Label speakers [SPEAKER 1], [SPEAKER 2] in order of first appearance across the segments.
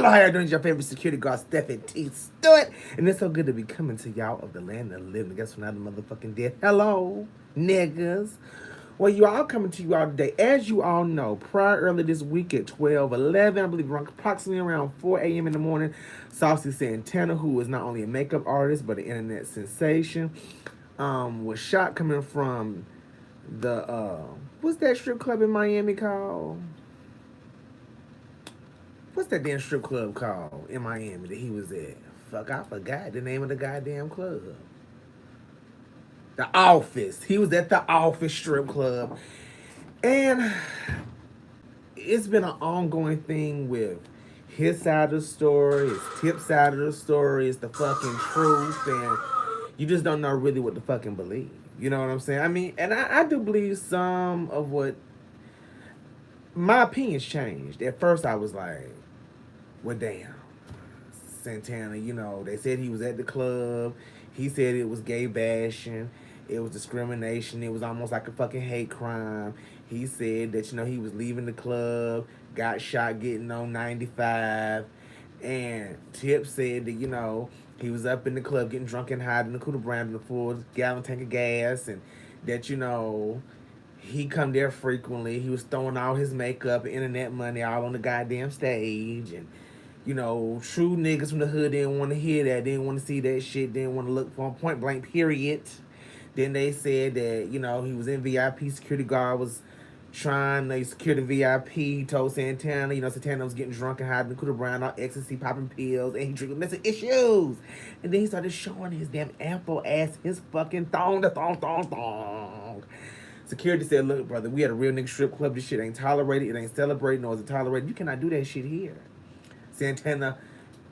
[SPEAKER 1] Hello, how y'all doing? It's your favorite security guard, Stephen T. Stewart. And it's so good to be coming to y'all of the land of the living. Guess we're not the motherfucking dead. Hello, niggas. Well, you all coming to you all today. As you all know, prior early this week at 12:11, I believe approximately around 4 a.m. in the morning, Saucy Santana, who is not only a makeup artist but an internet sensation, was shot coming from the, what's that strip club in Miami called? What's that damn strip club called in Miami that he was at? Fuck, I forgot the name of the goddamn club. The Office. He was at the Office strip club. And it's been an ongoing thing with his side of the story, his tip side of the story, it's the fucking truth, and you just don't know really what to fucking believe. You know what I'm saying? I mean, and I do believe some of what my opinions changed. At first, I was like, well, damn. Santana, they said he was at the club. He said it was gay bashing. It was discrimination. It was almost like a fucking hate crime. He said that, he was leaving the club, got shot getting on 95. And Tip said that, he was up in the club getting drunk and high in the cooler brand in the full gallon tank of gas. And that, he come there frequently. He was throwing all his makeup, internet money all on the goddamn stage. And true niggas from the hood didn't want to hear that, didn't want to see that shit, didn't want to look for him, point blank, period. Then they said that, he was in VIP, security guard was trying to secure the VIP, told Santana, Santana was getting drunk and hiding the cooler brown, all ecstasy, popping pills, and he drinking messing issues. And then he started showing his damn ample ass, his fucking thong. Security said, look, brother, we had a real nigga strip club. This shit ain't tolerated. It ain't celebrated, nor is it tolerated. You cannot do that shit here. Santana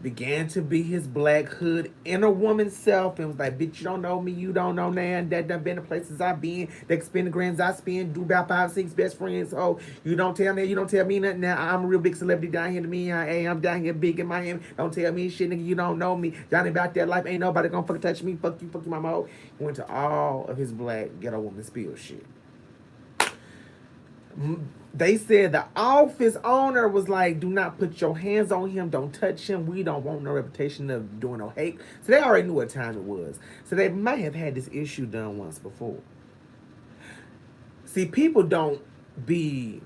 [SPEAKER 1] began to be his black hood inner woman self and was like, bitch, you don't know me, you don't know nan. That done been the places I've been, that spend the grands I spend, do about 5, 6 best friends. Oh, you don't tell me, you don't tell me nothing now. I'm a real big celebrity down here to me. I'm down here big in Miami. Don't tell me shit, nigga, you don't know me. Johnny about that life, ain't nobody gonna fucking touch me. Fuck you, mama. Ho. He went to all of his black ghetto woman spill shit. They said the office owner was like, do not put your hands on him, don't touch him, we don't want no reputation of doing no hate. So they already knew what time it was. So they might have had this issue done once before. See, people don't be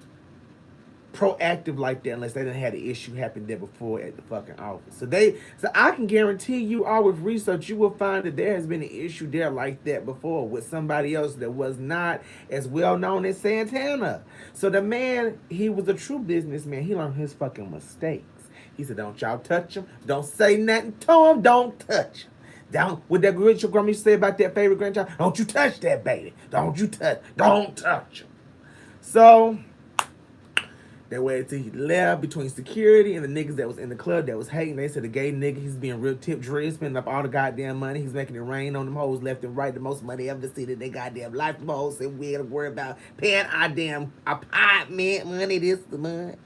[SPEAKER 1] proactive like that unless they done had an issue happen there before at the fucking office. So I can guarantee you all with research, you will find that there has been an issue there like that before with somebody else that was not as well known as Santana. So the man, he was a true businessman. He learned his fucking mistakes. He said, don't y'all touch him. Don't say nothing to him. Don't touch him. What that your grandma used to say about that favorite grandchild? Don't you touch that baby. Don't touch him. So they waited till he left between security and the niggas that was in the club that was hating. They said the gay nigga, he's being real tip drill, spending up all the goddamn money. He's making it rain on them hoes left and right. The most money ever seen in their goddamn life. The hoes said we had to worry about paying our damn apartment money this month.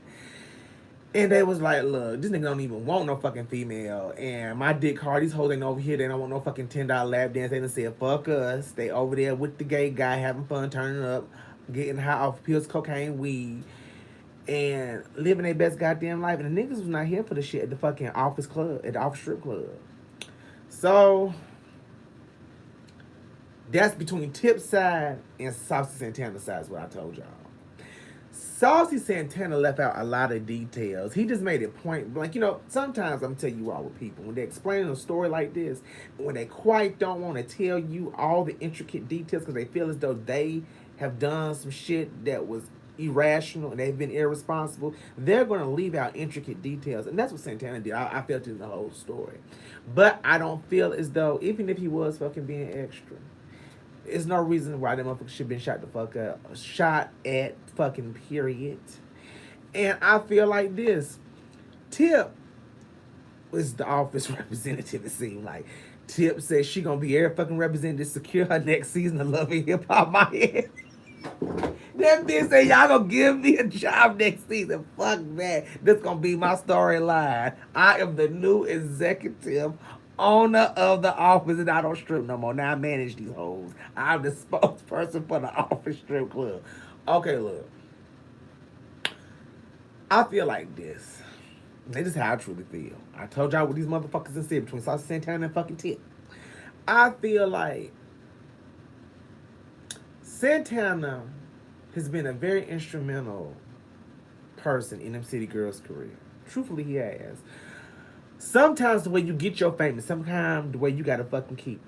[SPEAKER 1] And they was like, look, this nigga don't even want no fucking female. And my dick hard, these hoes ain't over here. They don't want no fucking $10 lap dance. They done said, fuck us. They over there with the gay guy having fun, turning up, getting high off pills, cocaine, weed, and living their best goddamn life. And the niggas was not here for the shit at the fucking office club, at the office strip club. So that's between Tip's side and Saucy Santana's side is what I told y'all. Saucy Santana left out a lot of details. He just made it point blank. Sometimes I'm telling you all with people, when they're explaining a story like this, when they quite don't want to tell you all the intricate details because they feel as though they have done some shit that was irrational and they've been irresponsible, they're going to leave out intricate details. And that's what Santana did. I felt it in the whole story. But I don't feel as though, even if he was fucking being extra, there's no reason why that motherfucker should have been shot the fuck up. Shot at fucking period. And I feel like this. Tip was the office representative, it seemed like. Tip said she gonna be every fucking representative to secure her next season of Love and Hip Hop Miami. That bitch said, y'all gonna give me a job next season. Fuck that. This gonna be my storyline. I am the new executive owner of the office and I don't strip no more. Now I manage these hoes. I'm the spokesperson for the office strip club. Okay, look. I feel like this. This is how I truly feel. I told y'all what these motherfuckers in said between Saucy Santana and fucking Tip. I feel like Santana has been a very instrumental person in them city girls' career. Truthfully, he has. Sometimes the way you get your fame, sometimes the way you gotta fucking keep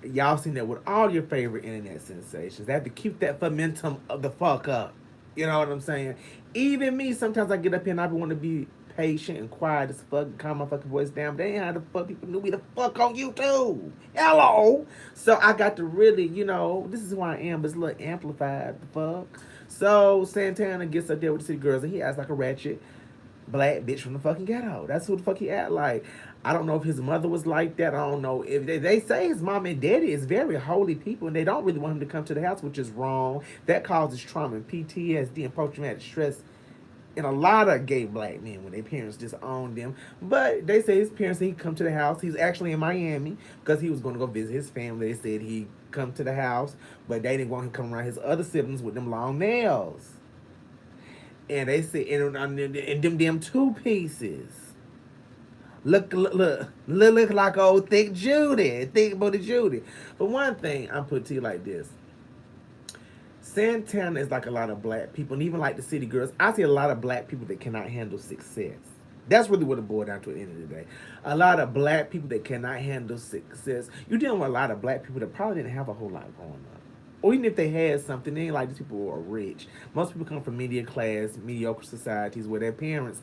[SPEAKER 1] it. Y'all seen that with all your favorite internet sensations. They have to keep that momentum of the fuck up. You know what I'm saying? Even me, sometimes I get up here and I want to be patient and quiet as fuck and calm my fucking voice down. But they ain't how the fuck people knew me the fuck on YouTube. Hello. So I got to really, this is who I am, but it's a little amplified. The fuck. So Santana gets up there with the city girls and he acts like a ratchet black bitch from the fucking ghetto. That's who the fuck he act like. I don't know if his mother was like that. I don't know if they say his mom and daddy is very holy people and they don't really want him to come to the house, which is wrong. That causes trauma and PTSD and post traumatic stress in a lot of gay black men when their parents disown them. But they say his parents said he'd come to the house. He's actually in Miami because he was going to go visit his family. They said he'd come to the house, but they didn't want him to come around his other siblings with them long nails. And they said, and them two pieces. Look like old thick Judy, thick booty Judy. But one thing I'm putting to you like this: Santana is like a lot of black people, and even like the city girls. I see a lot of black people that cannot handle success. That's really what it boiled down to at the end of the day. A lot of black people that cannot handle success. You're dealing with a lot of black people that probably didn't have a whole lot going on. Or even if they had something, they ain't like these people are rich. Most people come from media class, mediocre societies where their parents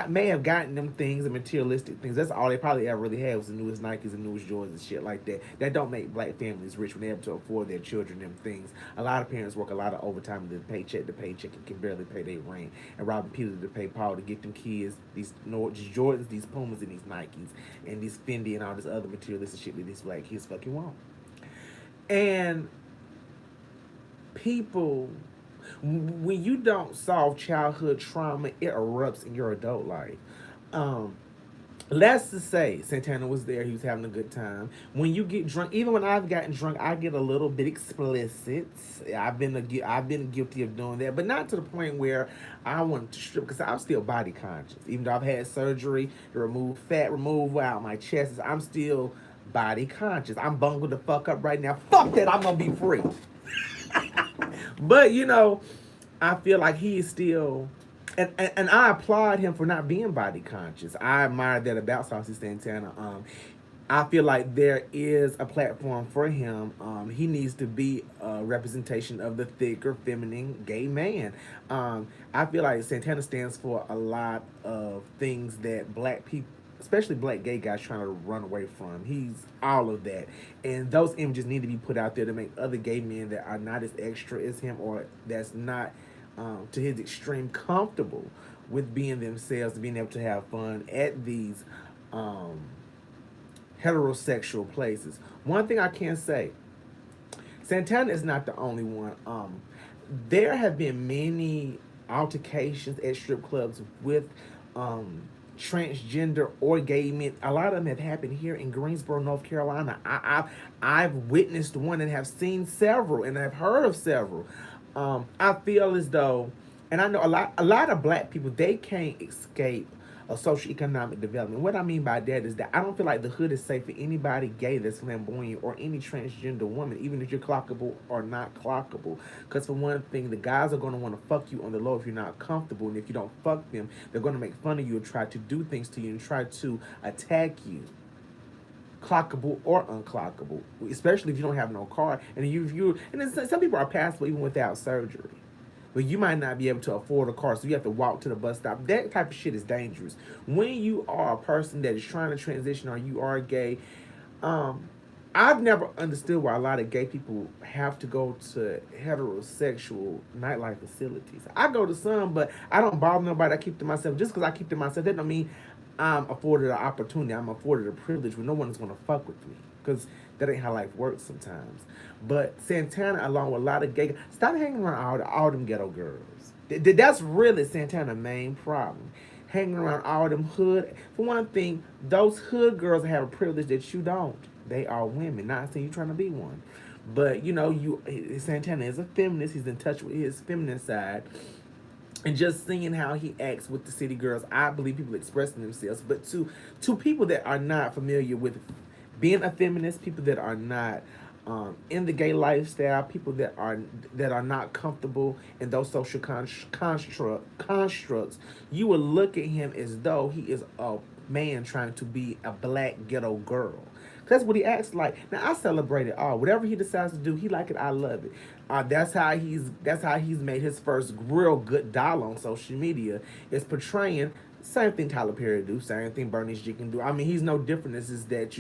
[SPEAKER 1] may have gotten them things and materialistic things. That's all they probably ever really had was the newest Nikes and newest Jordans and shit like that. That don't make black families rich when they're able to afford their children them things. A lot of parents work a lot of overtime to paycheck to paycheck and can barely pay their rent. And robbing Peter to pay Paul to get them kids these Jordans, these Pumas, and these Nikes, and these Fendi and all this other materialistic shit that these black kids fucking want. And people, when you don't solve childhood trauma, it erupts in your adult life. um let's just say Santana was there, he was having a good time. When you get drunk, even when I've gotten drunk, I get a little bit explicit. I've been guilty of doing that, but not to the point where I wanted to strip, because I'm still body conscious. Even though I've had surgery to remove fat, remove out my chest, I'm still body conscious. I'm bungled the fuck up right now. Fuck that, I'm gonna be free. But I feel like he is still, and I applaud him for not being body conscious. I admire that about Saucy Santana. I feel like there is a platform for him. He needs to be a representation of the thicker, feminine, gay man. I feel like Santana stands for a lot of things that black people, especially black gay guys, trying to run away from. He's all of that, and those images need to be put out there to make other gay men that are not as extra as him, or that's not to his extreme comfortable with being themselves, being able to have fun at these um, heterosexual places. One thing I can say, Santana is not the only one. There have been many altercations at strip clubs with um, transgender or gay men. A lot of them have happened here in Greensboro, North Carolina. I've witnessed one and have seen several, and I've heard of several. I feel as though, and I know a lot of black people, they can't escape a socioeconomic development. What I mean by that is that I don't feel like the hood is safe for anybody gay that's flamboyant or any transgender woman, even if you're clockable or not clockable. Because for one thing, the guys are going to want to fuck you on the low if you're not comfortable, and if you don't fuck them, they're going to make fun of you and try to do things to you and try to attack you, clockable or unclockable, especially if you don't have no car. And and then some people are passable even without surgery, but you might not be able to afford a car, so you have to walk to the bus stop. That type of shit is dangerous. When you are a person that is trying to transition or you are gay, I've never understood why a lot of gay people have to go to heterosexual nightlife facilities. I go to some, but I don't bother nobody. I keep to myself. Just because I keep to myself, that don't mean I'm afforded an opportunity. I'm afforded a privilege where no one is going to fuck with me. Because that ain't how life works sometimes. But Santana, along with a lot of gay guys, stop hanging around all them ghetto girls. That's really Santana's main problem. Hanging around all them hood. For one thing, those hood girls have a privilege that you don't. They are women. Not saying you're trying to be one. But, Santana is a feminist. He's in touch with his feminine side. and just seeing how he acts with the city girls, I believe people expressing themselves. But to people that are not familiar with being a feminist, people that are not in the gay lifestyle, people that are not comfortable in those social constructs, you will look at him as though he is a man trying to be a black ghetto girl. That's what he acts like. Now I celebrate it all. Whatever he decides to do, he like it. I love it. That's how he's made his first real good dollar on social media. Is portraying same thing Tyler Perry do, same thing Bernice G can do. I mean, he's no different. This is that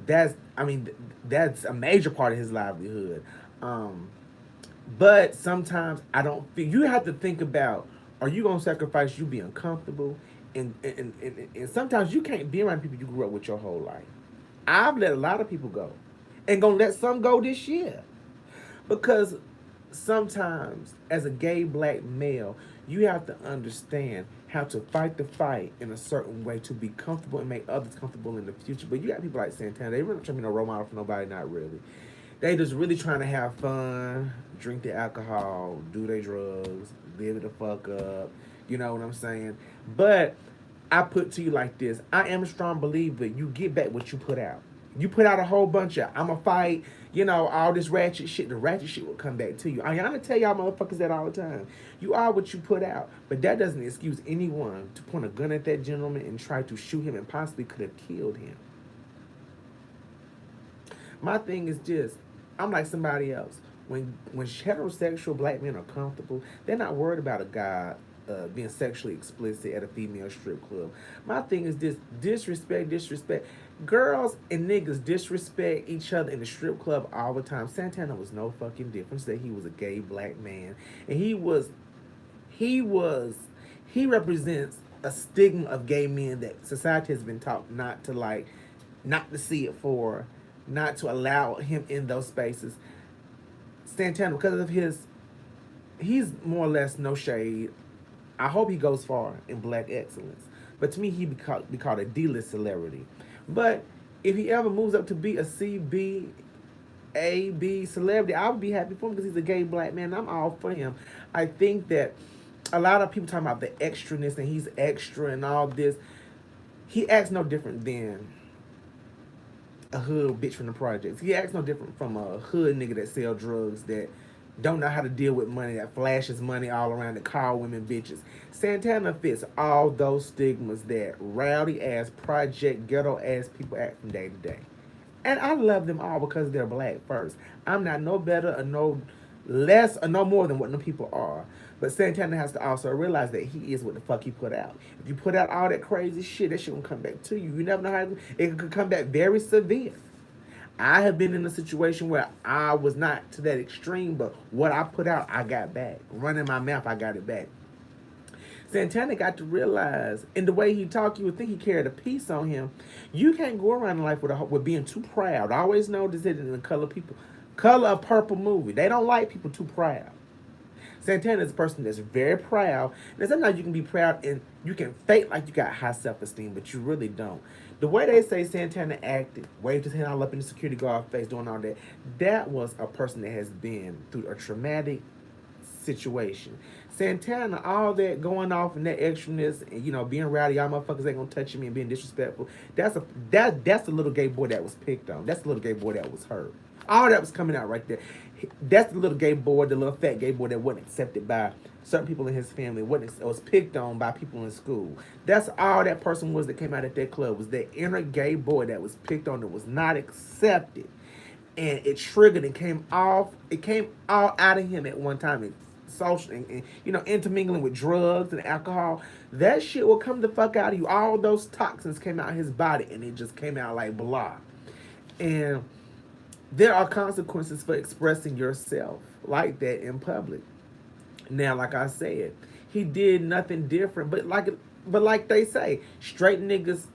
[SPEAKER 1] that's I mean that's a major part of his livelihood. Um, but sometimes I don't feel you have to think about, are you gonna sacrifice you being comfortable, and sometimes you can't be around people you grew up with your whole life. I've let a lot of people go, and gonna let some go this year, because sometimes as a gay black male, you have to understand how to fight the fight in a certain way to be comfortable and make others comfortable in the future. But you got people like Santana, they really trying to be no role model for nobody, not really. They just really trying to have fun, drink the alcohol, do their drugs, live it the fuck up. You know what I'm saying? But I put to you like this: I am a strong believer you get back what you put out. You put out a whole bunch of I'm a fight, all this ratchet shit. The ratchet shit will come back to you. I'm gonna tell y'all motherfuckers that all the time. You are what you put out, but that doesn't excuse anyone to point a gun at that gentleman and try to shoot him and possibly could have killed him. My thing is just, I'm like somebody else. When heterosexual black men are comfortable, they're not worried about a guy being sexually explicit at a female strip club. My thing is this: disrespect, disrespect. Girls and niggas disrespect each other in the strip club all the time. Santana was no fucking difference that he was a gay black man, and he was he represents a stigma of gay men that society has been taught not to like, not to see it for, not to allow him in those spaces. Santana, because of he's more or less no shade. I hope he goes far in black excellence. But to me, he be called a D-list celebrity. But if he ever moves up to be a C, B, A, B celebrity, I would be happy for him because he's a gay black man. I'm all for him. I think that a lot of people talking about the extraness and he's extra and all this. He acts no different than a hood bitch from the projects. He acts no different from a hood nigga that sell drugs, that don't know how to deal with money, that flashes money all around, that call women bitches. Santana fits all those stigmas that rowdy ass project ghetto ass people act from day to day. And I love them all because they're black first. I'm not no better or no less or no more than what them people are. But Santana has to also realize that he is what the fuck he put out. If you put out all that crazy shit, that shit gonna come back to you. You never know how it could come back very severe. I have been in a situation where I was not to that extreme, but what I put out, I got back. Running my mouth, I got it back. Santana got to realize, in the way he talked, you would think he carried a piece on him. You can't go around in life with being too proud. I always notice it in the Color of Purple movie. They don't like people too proud. Santana is a person that's very proud. And sometimes you can be proud and you can fake like you got high self-esteem, but you really don't. The way they say Santana acted, waved his hand all up in the security guard face, doing all that, that was a person that has been through a traumatic situation. Santana, all that going off and that extraness and being rowdy, y'all motherfuckers ain't gonna touch me and being disrespectful. That's the little gay boy that was picked on. That's the little gay boy that was hurt. All that was coming out right there. That's the little gay boy, the little fat gay boy that wasn't accepted by certain people in his family, was picked on by people in school. That's all that person was that came out at that club, was that inner gay boy that was picked on, that was not accepted. And it triggered and it came all out of him at one time. And social and intermingling with drugs and alcohol, that shit will come the fuck out of you. All those toxins came out of his body and it just came out like blah. And there are consequences for expressing yourself like that in public. Now, like I said, he did nothing different, but like they say, straight niggas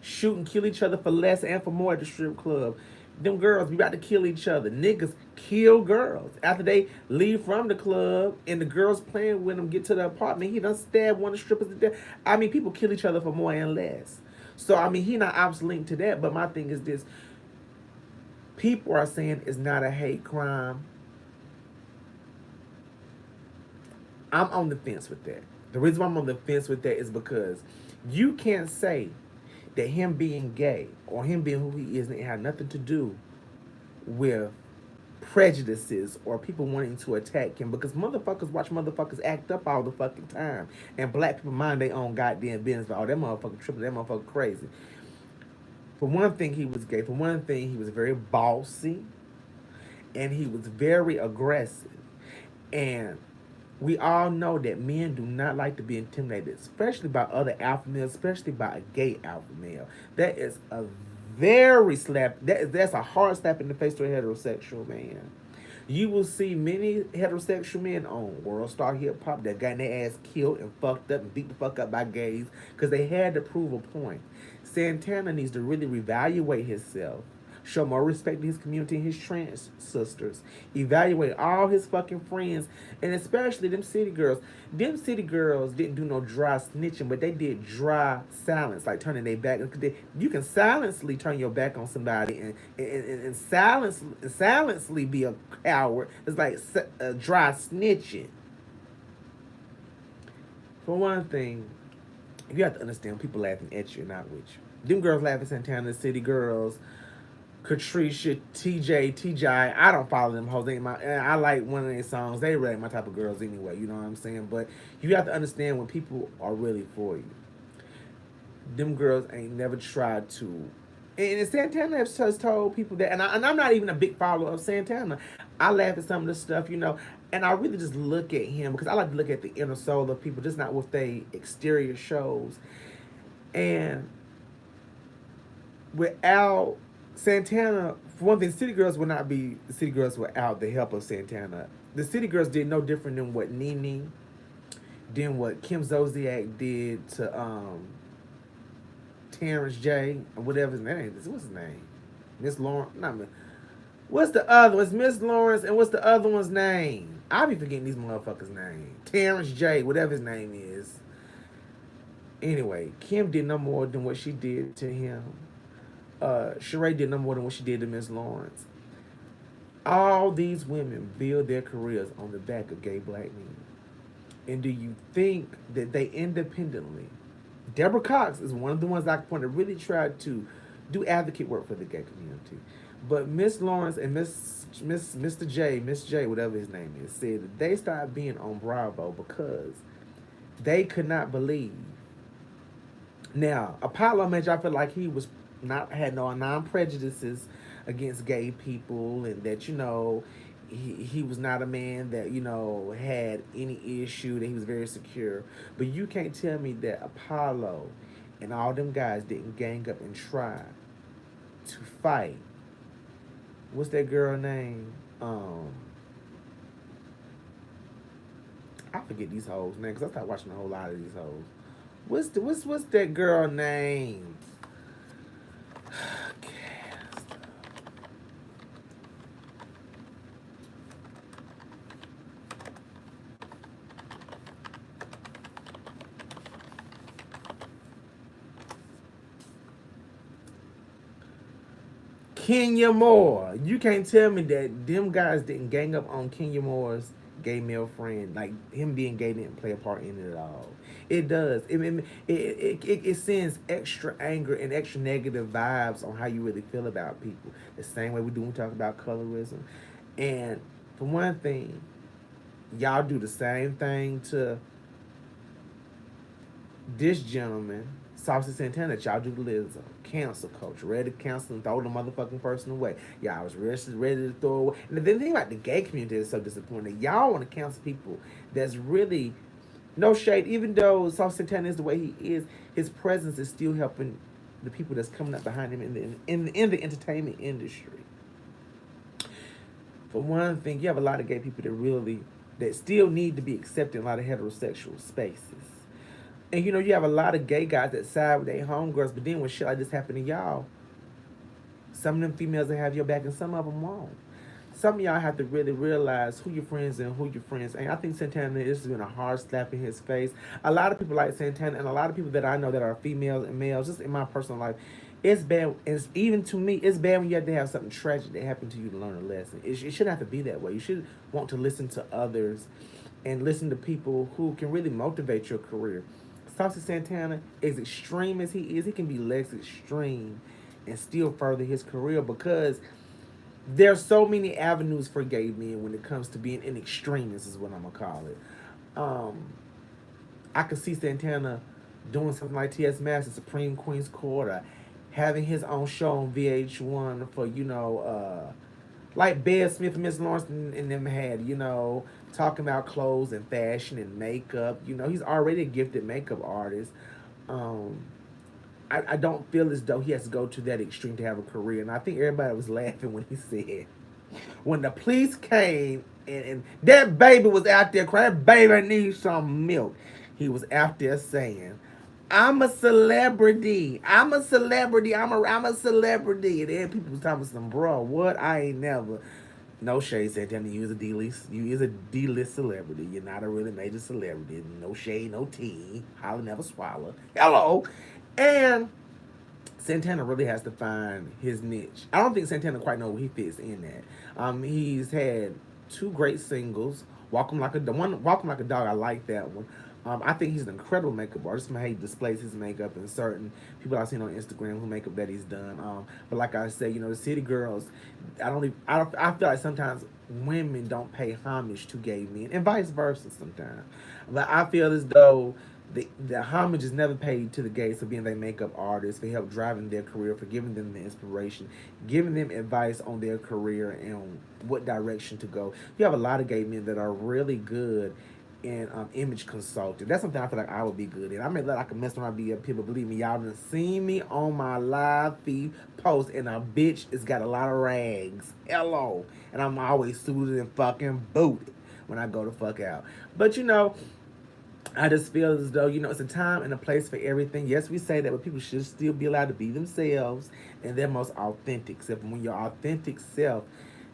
[SPEAKER 1] shoot and kill each other for less and for more at the strip club. Them girls be about to kill each other. Niggas kill girls after they leave from the club and the girls playing with them get to the apartment. He done stabbed one of the strippers to death. I mean, people kill each other for more and less. So I mean, he not obsolete to that. But my thing is this: people are saying it's not a hate crime. I'm on the fence with that. The reason why I'm on the fence with that is because you can't say that him being gay or him being who he is it had nothing to do with prejudices or people wanting to attack him, because motherfuckers watch motherfuckers act up all the fucking time, and black people mind their own goddamn business. Oh, that motherfucker tripping, that motherfucker crazy. For one thing, he was gay. For one thing, he was very bossy, and he was very aggressive. And we all know that men do not like to be intimidated, especially by other alpha males, especially by a gay alpha male. That is a very slap. That's a hard slap in the face to a heterosexual man. You will see many heterosexual men on World Star Hip Hop that got their ass killed and fucked up and beat the fuck up by gays because they had to prove a point. Santana needs to really reevaluate himself, show more respect to his community and his trans sisters, evaluate all his fucking friends, and especially them city girls. Them city girls didn't do no dry snitching, but they did dry silence, like turning their back. You can silently turn your back on somebody and silently be a coward. It's like dry snitching. For one thing, you have to understand people laughing at you, not with you. Them girls laugh at Santana, city girls, Catricia, TJ. I don't follow them hoes. I like one of their songs. They really my type of girls anyway. You know what I'm saying? But you have to understand when people are really for you. Them girls ain't never tried to. And Santana has told people that, and I'm not even a big follower of Santana. I laugh at some of the stuff, and I really just look at him because I like to look at the inner soul of people, just not with their exterior shows. And without Santana, for one thing, City Girls would not be the City Girls without the help of Santana. The City Girls did no different than what Nene, than what Kim Zolciak did to Terrence J, or whatever his name is. What's his name? Miss Lawrence. Not Miss. What's the other? It's Miss Lawrence, and what's the other one's name? I be forgetting these motherfuckers' name. Terrence J, whatever his name is. Anyway, Kim did no more than what she did to him. Sheree did no more than what she did to Miss Lawrence. All these women build their careers on the back of gay black men. And do you think that they independently? Deborah Cox is one of the ones I want to really try to do advocate work for the gay community. But Miss Lawrence and Mr. J, Miss J, whatever his name is, said that they started being on Bravo because they could not believe. Now, Apollo made y'all feel like he was not had no non-prejudices against gay people, and that he was not a man that had any issue, that he was very secure. But you can't tell me that Apollo and all them guys didn't gang up and try to fight. What's that girl name? I forget these hoes' names because I started watching a whole lot of these hoes. What's that girl name? Kenya Moore. You can't tell me that them guys didn't gang up on Kenya Moore's gay male friend. Like, him being gay didn't play a part in it at all. It does. It sends extra anger and extra negative vibes on how you really feel about people. The same way we do when we talk about colorism. And for one thing, y'all do the same thing to this gentleman, Saucy Santana, that y'all do to Lizzo. Cancel culture. Ready to cancel and throw the motherfucking person away. Y'all was ready to throw away. And the thing about the gay community is so disappointing. Y'all want to cancel people that's really no shade. Even though Saucy Santana is the way he is, his presence is still helping the people that's coming up behind him in the entertainment industry. For one thing, you have a lot of gay people that still need to be accepted in a lot of heterosexual spaces. And you have a lot of gay guys that side with their homegirls, but then when shit like this happen to y'all, some of them females that have your back and some of them won't. Some of y'all have to really realize who your friends and who your friends ain't. I think Santana, this has been a hard slap in his face. A lot of people like Santana, and a lot of people that I know that are females and males, just in my personal life, it's bad. Even to me, it's bad when you have to have something tragic that happened to you to learn a lesson. It shouldn't have to be that way. You should want to listen to others and listen to people who can really motivate your career. Saucy Santana, as extreme as he is, he can be less extreme and still further his career because there's so many avenues for gay men when it comes to being an extremist, is what I'm gonna call it. Um, I could see Santana doing something like T.S. Master, Supreme Queen's Court, or having his own show on VH1 for, like Bev Smith and Miss Lawrence and them had, talking about clothes and fashion and makeup. He's already a gifted makeup artist. Um, I don't feel as though he has to go to that extreme to have a career. And I think everybody was laughing when he said, when the police came and that baby was out there crying, that baby needs some milk. He was out there saying, I'm a celebrity. I'm a celebrity. I'm a celebrity. And then people was talking some, bro, what? I ain't never. No shade, Santana. You is a D-list. You is a D-list celebrity. You're not a really major celebrity. No shade, no tea. Holla, never swallow. Hello. And Santana really has to find his niche. I don't think Santana quite know where he fits in that. He's had two great singles. Walk 'em like a dog. I like that one. I think he's an incredible makeup artist. How he displays his makeup and certain people I've seen on Instagram who makeup that he's done. But like I say, the city girls, I feel like sometimes women don't pay homage to gay men and vice versa sometimes. But I feel as though the homage is never paid to the gays for being their makeup artists, for help driving their career, for giving them the inspiration, giving them advice on their career and what direction to go. You have a lot of gay men that are really good in image consulting. That's something I feel like I would be good in. I mean, I can mess around, be up people. Believe me, y'all done seen me on my live feed post, and a bitch has got a lot of rags. Hello, and I'm always suited and fucking booted when I go to fuck out. But I just feel as though, it's a time and a place for everything. Yes, we say that, but people should still be allowed to be themselves and their most authentic self. And when your authentic self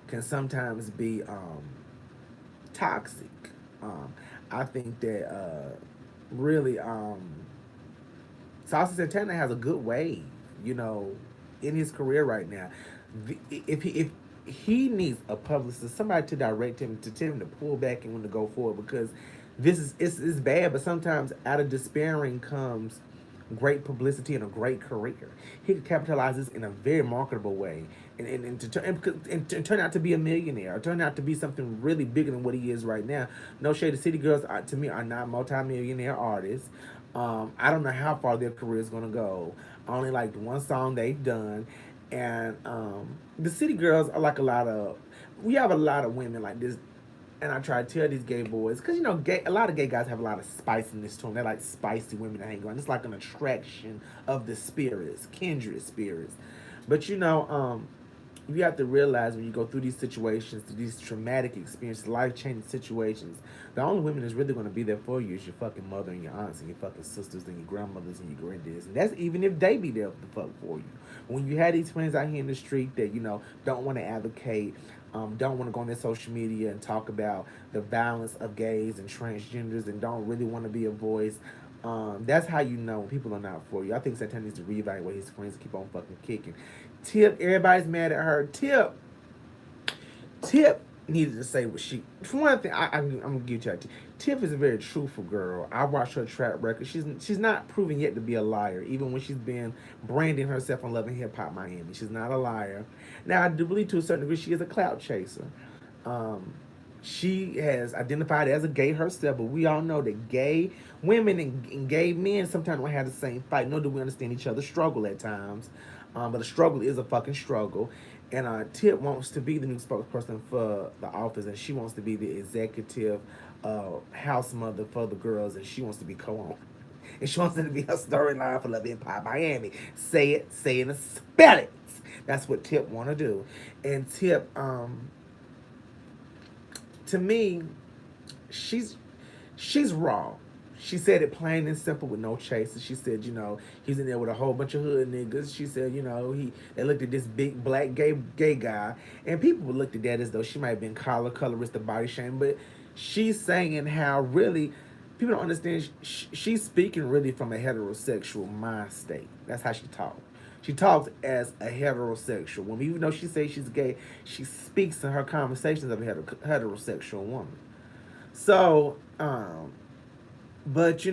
[SPEAKER 1] can sometimes be toxic, I think that really Saucy Santana has a good wave, in his career right now. If he needs a publicist, somebody to direct him, to tell him to pull back and when to go forward, because it's bad. But sometimes out of despairing comes great publicity and a great career. He could capitalize this in a very marketable way, and turn out to be a millionaire, or turn out to be something really bigger than what he is right now. No shade, the City Girls to me are not multi-millionaire artists. I don't know how far their career is gonna go. I only like the one song they've done, and the City Girls are like a lot of. We have a lot of women like this, and I try to tell these gay boys, because a lot of gay guys have a lot of spiciness to them. They're like spicy women that hang around. It's like an attraction of the spirits, kindred spirits. But you have to realize when you go through these situations, through these traumatic experiences, life changing situations, the only women that's really going to be there for you is your fucking mother and your aunts and your fucking sisters and your grandmothers and your granddads. And that's even if they be there to fuck for you. When you have these friends out here in the street that, don't want to advocate, don't want to go on their social media and talk about the violence of gays and transgenders, and don't really want to be a voice. That's how you know when people are not for you. I think Santana needs to reevaluate his friends and keep on fucking kicking. Tip, everybody's mad at her. Tip needed to say what she. For one thing, I'm gonna give you that. Tip is a very truthful girl. I watched her track record. She's not proven yet to be a liar, even when she's been branding herself on Love and Hip Hop Miami. She's not a liar. Now I do believe to a certain degree she is a clout chaser. Um, she has identified as a gay herself, but we all know that gay women and gay men sometimes don't have the same fight, nor do we understand each other's struggle at times. But the struggle is a fucking struggle. And Tip wants to be the new spokesperson for the office, and she wants to be the executive house mother for the girls, and she wants to be co-owner. And she wants it to be her storyline for Love Empire Miami. Say it, and spell it. That's what Tip want to do. And Tip, to me, she's raw. She said it plain and simple with no chaser. She said, he's in there with a whole bunch of hood niggas. She said, they looked at this big black gay guy, and people looked at that as though she might have been colorist or body shame. But she's saying how really people don't understand. She's speaking really from a heterosexual mind state. That's how she talks. She talks as a heterosexual woman. Even though she says she's gay, she speaks in her conversations of a heterosexual woman. So, but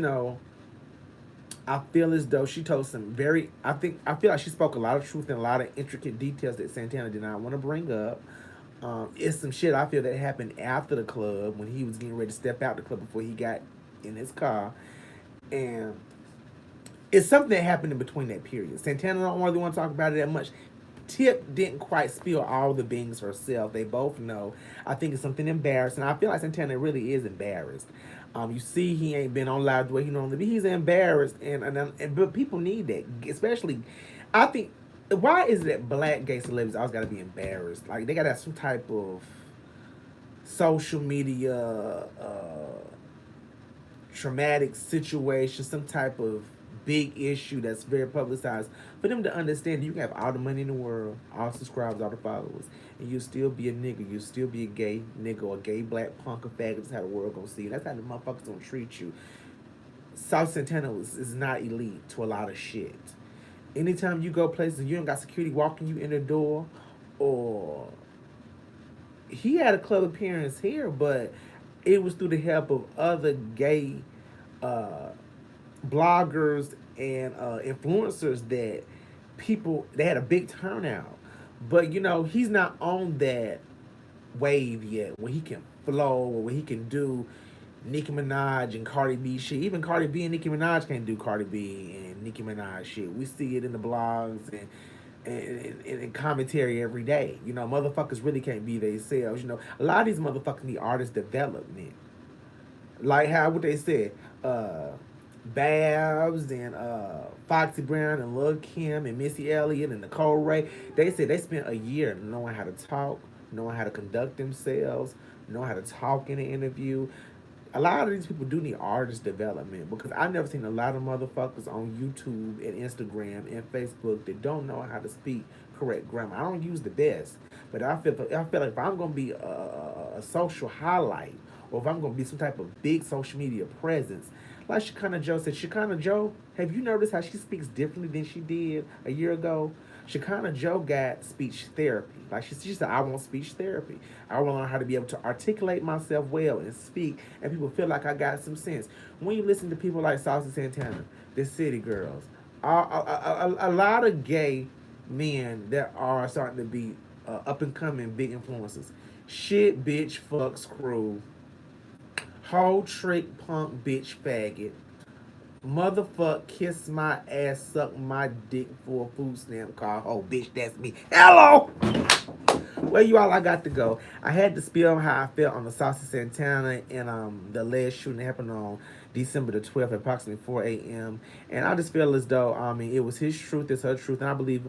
[SPEAKER 1] I feel as though she told some very. I feel like she spoke a lot of truth and a lot of intricate details that Santana did not want to bring up. It's some shit I feel that happened after the club when he was getting ready to step out the club before he got in his car, and it's something that happened in between that period. Santana don't really want to talk about it that much. Tip didn't quite spill all the beans herself. They both know. I think it's something embarrassing. I feel like Santana really is embarrassed. You see, he ain't been on live the way he normally be. He's embarrassed, and but people need that, especially. I think why is it that black gay celebrities always got to be embarrassed? Like they got to have some type of social media traumatic situation, some type of big issue that's very publicized, for them to understand you can have all the money in the world, all the subscribers, all the followers, and you'll still be a nigga, you'll still be a gay nigga or a gay black punk or faggot. That's how the world gonna see you. That's how the motherfuckers gonna treat you. South Santana is not elite to a lot of shit. Anytime you go places and you don't got security walking you in the door, or he had a club appearance here, but it was through the help of other gay uh, bloggers and influencers that people they had a big turnout. But he's not on that wave yet where he can flow or where he can do Nicki Minaj and Cardi B shit. Even Cardi B and Nicki Minaj can't do Cardi B and Nicki Minaj shit. We see it in the blogs and commentary every day. Motherfuckers really can't be themselves. A lot of these motherfuckers need artist development. Like how what they said, Babs and Foxy Brown and Lil Kim and Missy Elliott and Nicole Ray. They said they spent a year knowing how to talk, knowing how to conduct themselves, knowing how to talk in an interview. A lot of these people do need artist development because I've never seen a lot of motherfuckers on YouTube and Instagram and Facebook that don't know how to speak correct grammar. I don't use the best, but I feel like if I'm gonna be a social highlight or if I'm gonna be some type of big social media presence, like Shekinah Joe said, Shekinah Joe, have you noticed how she speaks differently than she did a year ago? Shekinah Joe got speech therapy. Like she said, I want speech therapy. I want to learn how to be able to articulate myself well and speak, and people feel like I got some sense. When you listen to people like Saucy Santana, the City Girls, a lot of gay men that are starting to be up and coming big influences. Shit, bitch, fuck, screw, whole trick, punk, bitch, faggot, motherfuck, kiss my ass, suck my dick for a food stamp card. Oh, bitch, that's me. Hello! Well, you all, I got to go. I had to spill how I felt on the Saucy Santana and the last shooting that happened on December the 12th at approximately 4 a.m. And I just feel as though, it was his truth, it's her truth, and I believe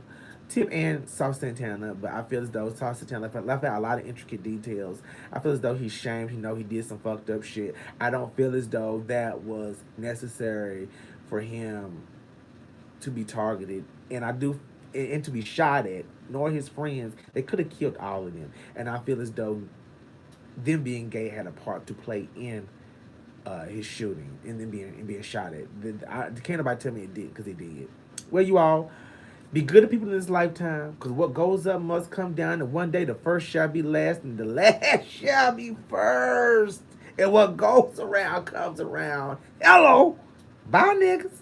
[SPEAKER 1] Tip and Saucy Santana, but I feel as though Saucy Santana left out a lot of intricate details. I feel as though he's shamed. He did some fucked up shit. I don't feel as though that was necessary for him to be targeted, and I do, and to be shot at. Nor his friends. They could have killed all of them, and I feel as though them being gay had a part to play in his shooting and then being shot at. Can't nobody tell me it did because it did. Well, you all. Be good to people in this lifetime, because what goes up must come down, and one day the first shall be last, and the last shall be first. And what goes around comes around. Hello. Bye, niggas.